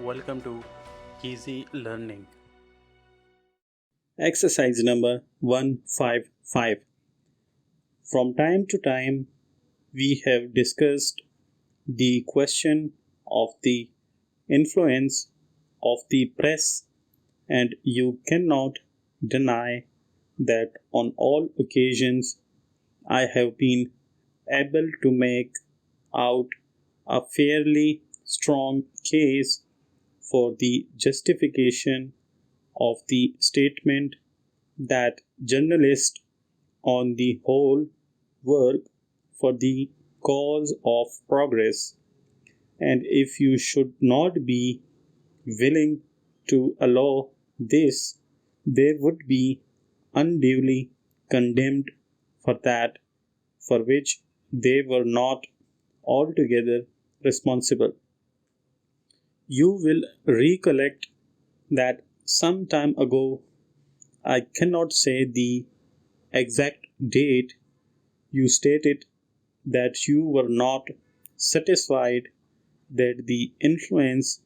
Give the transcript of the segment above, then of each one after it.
Welcome to Easy Learning. Exercise number 155. From time to time, we have discussed the question of the influence of the press, and you cannot deny that on all occasions I have been able to make out a fairly strong case for the justification of the statement that journalists on the whole work for the cause of progress, and if you should not be willing to allow this, they would be unduly condemned for that for which they were not altogether responsible. You will recollect that some time ago, I cannot say the exact date, you stated that you were not satisfied that the influence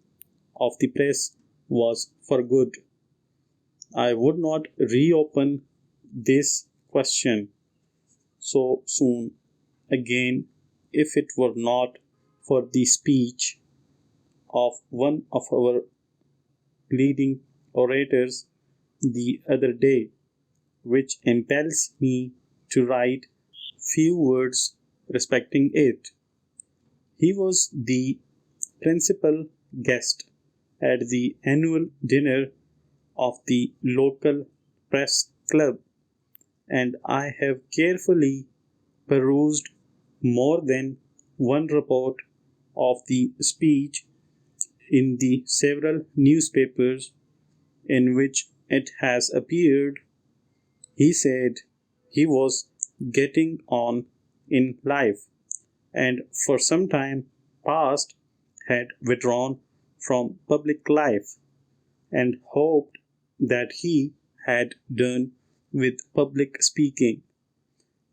of the press was for good. I would not reopen this question so soon again if it were not for the speech of one of our leading orators the other day, which impels me to write few words respecting it. He was the principal guest at the annual dinner of the local press club, and I have carefully perused more than one report of the speech in the several newspapers in which it has appeared. He said he was getting on in life, and for some time past had withdrawn from public life, and hoped that he had done with public speaking.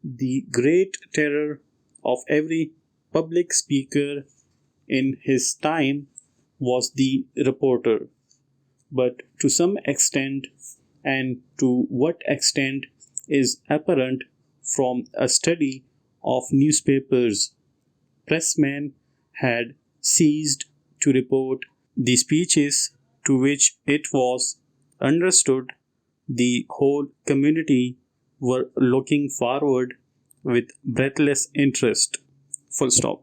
The great terror of every public speaker in his time was the reporter, but to some extent, and to what extent is apparent from a study of newspapers, pressmen had ceased to report the speeches to which it was understood the whole community were looking forward with breathless interest. Full stop.